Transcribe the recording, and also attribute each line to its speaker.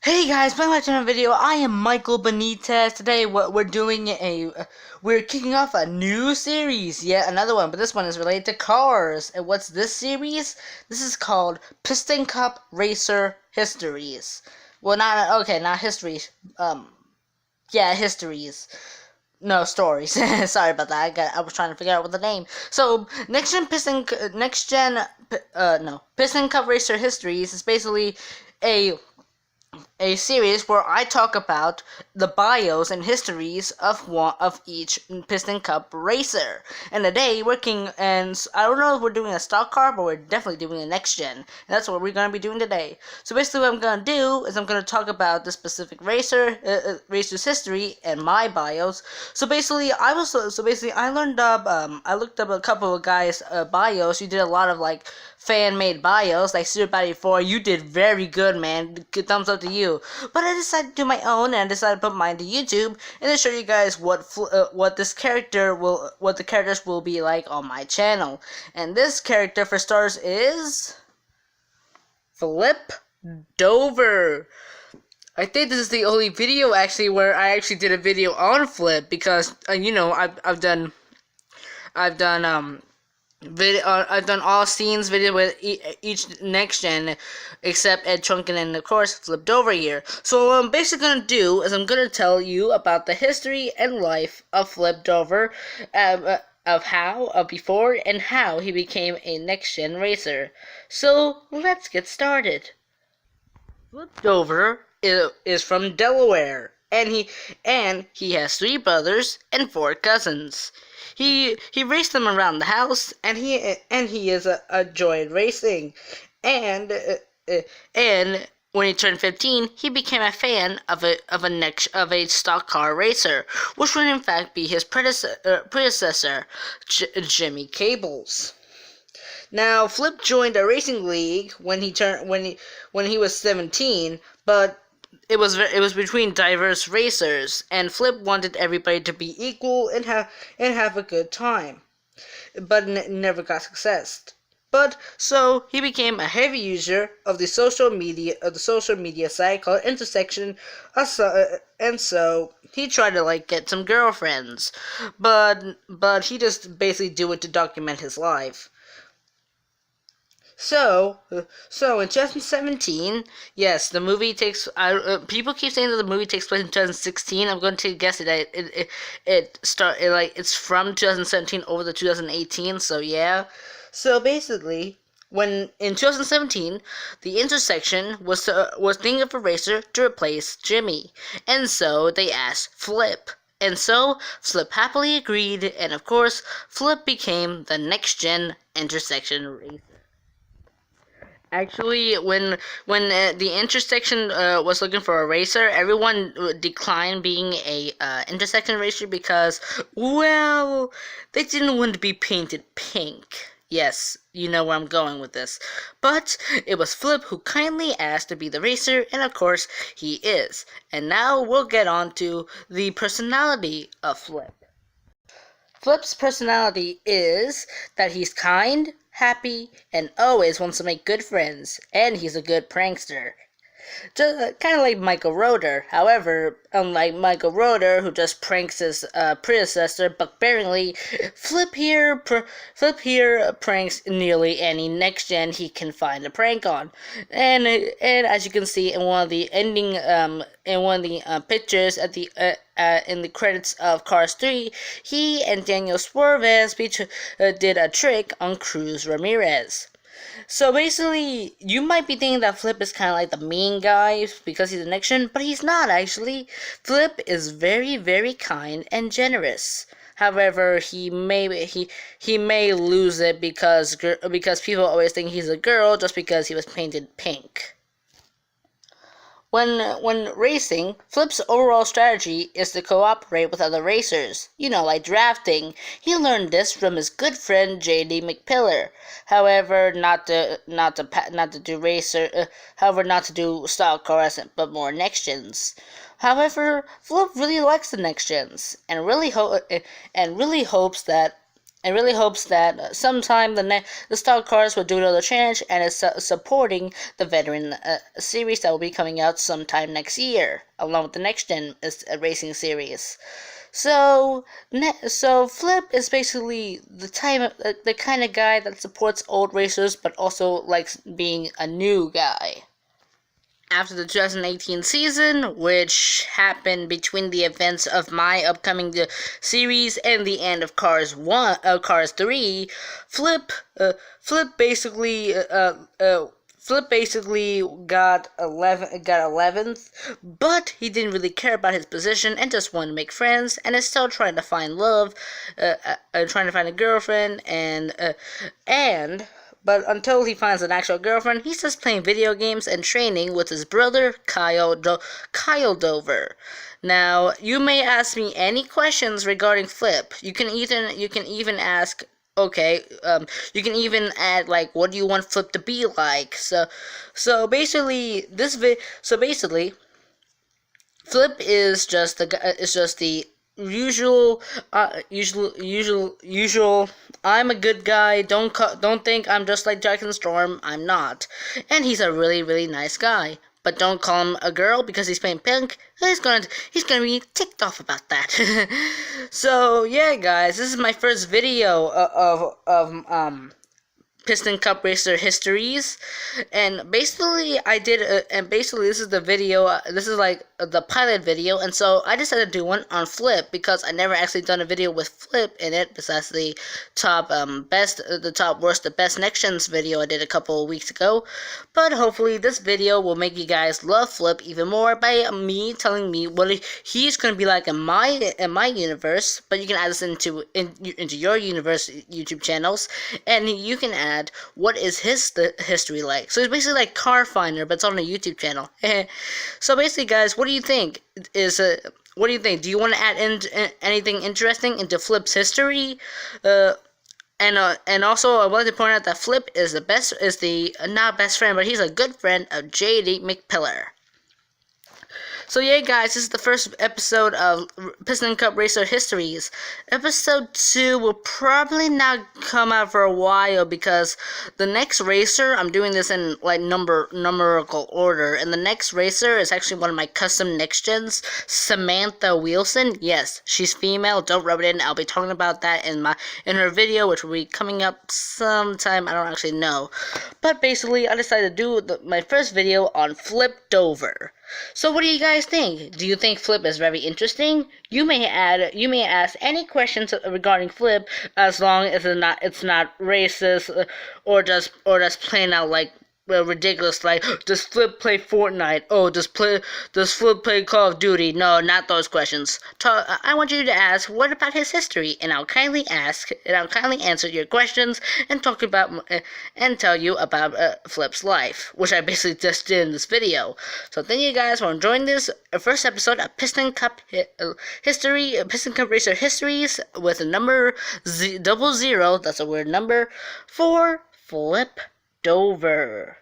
Speaker 1: Hey guys, welcome back to another video. I am Michael Benitez. Today, we're kicking off a new series, yet another one, but this one is related to cars. And what's this series? This is called Piston Cup Racer Histories. Well, not histories. Histories. No, stories. Sorry about that. I was trying to figure out what the name. So, Piston Cup Racer Histories is basically a series where I talk about the bios and histories of each Piston Cup racer. And today, I don't know if we're doing a stock car, but we're definitely doing a next gen. And that's what we're going to be doing today. So basically what I'm going to do is I'm going to talk about the specific racer's history and my bios. So basically, I looked up a couple of guys' bios. You did a lot of fan-made bios, like Super 4. You did very good, man. Good thumbs up to you. But I decided to do my own, and I decided to put mine to YouTube and to show you guys what the characters will be like on my channel. And this character, for starters, is Flip Dover. I think this is the only video actually where I actually did a video on Flip, because I've done all scenes video with each next gen except Ed Trunken and of course Flipped Over here. So what I'm basically gonna do is I'm gonna tell you about the history and life of Flipped Over, of before and how he became a next gen racer. So let's get started. Flipped Over is from Delaware, and he has 3 brothers and 4 cousins. He raced them around the house, and he is a joy in racing, and when he turned 15, he became a fan of a stock car racer, which would in fact be his predecessor, Jimmy Cables. Now, Flip joined a racing league when he was 17, but it was between diverse racers, and Flip wanted everybody to be equal and have a good time, but never got success. But so he became a heavy user of the social media site called Intersection, and so he tried to get some girlfriends, but he just basically do it to document his life. So in 2017, yes, the movie takes. People keep saying that the movie takes place in 2016. I'm going to guess that it's from 2017 over to 2018. So yeah. So basically, when in 2017, the Intersection was thinking of a racer to replace Jimmy, and so they asked Flip. And so, Flip happily agreed, and of course, Flip became the next-gen Intersection racer. Actually, when the Intersection was looking for a racer, everyone declined being a Intersection racer because, well, they didn't want to be painted pink. Yes, you know where I'm going with this. But it was Flip who kindly asked to be the racer, and of course, he is. And now we'll get on to the personality of Flip. Flip's personality is that he's kind, happy, and always wants to make good friends, and he's a good prankster. Just kind of like Michael Roeder. However, unlike Michael Roeder, who just pranks his predecessor, Buck Bearingly, Flip here pranks nearly any next gen he can find a prank on. And as you can see in one of the pictures at the in the credits of Cars 3, he and Daniel Suarez did a trick on Cruz Ramirez. So basically, you might be thinking that Flip is kind of like the mean guy because he's an action, but he's not actually. Flip is very, very kind and generous. However, he may lose it because people always think he's a girl just because he was painted pink. When racing, Flip's overall strategy is to cooperate with other racers, like drafting. He learned this from his good friend J.D. McPillar. However, not to do stock cars, but more next gens. However, Flip really likes the next gens and really hopes that and really hopes that sometime the stock cars will do another challenge and is supporting the veteran series that will be coming out sometime next year, along with the next gen racing series. So Flip is basically the kind of guy that supports old racers, but also likes being a new guy. After the 2018 season, which happened between the events of my upcoming series and the end of Cars 3, Flip, Flip basically, Flip basically got 11th, but he didn't really care about his position and just wanted to make friends, and is still trying to find love, trying to find a girlfriend, but until he finds an actual girlfriend, he's just playing video games and training with his brother, Kyle Dover. Now, you may ask me any questions regarding Flip. You can even ask, okay, you can even add, like, what do you want Flip to be like? So basically, Flip is just the usual. I'm a good guy. Don't think I'm just like Jack and Storm. I'm not. And he's a really, really nice guy. But don't call him a girl because he's playing pink. He's gonna be ticked off about that. So yeah, guys, this is my first video of Piston Cup Racer Histories, and basically this is the video, this is like the pilot video, and so I decided to do one on Flip because I never actually done a video with Flip in it, besides the top worst, the best next gens video I did a couple of weeks ago. But hopefully this video will make you guys love Flip even more by me telling me what he's gonna be like in my universe. But you can add this into your universe YouTube channels, and you can add what is his history like. So it's basically like Car Finder, but it's on a YouTube channel. So basically, guys, what do you think? What do you think? Do you want to add anything interesting into Flip's history? And also, I would like to point out that Flip is not best friend, but he's a good friend of JD McPillar. So yeah, guys, this is the first episode of Piston Cup Racer Histories. Episode 2 will probably not come out for a while because the next racer, I'm doing this in like numerical order, and the next racer is actually one of my custom next gens, Samantha Wilson. Yes, she's female. Don't rub it in. I'll be talking about that in her video, which will be coming up sometime. I don't actually know, but basically, I decided to do my first video on Flip Dover. So what do you guys think? Do you think Flip is very interesting? You may ask any questions regarding Flip, as long as it's not racist or just plain out like ridiculous, like, does Flip play Fortnite? Oh, does Flip play Call of Duty? No, not those questions. I want you to ask, what about his history? And I'll kindly answer your questions and tell you about Flip's life, which I basically just did in this video. So thank you guys for enjoying this first episode of Piston Cup Racer Histories with the number 00, that's a weird number, for Flip Dover.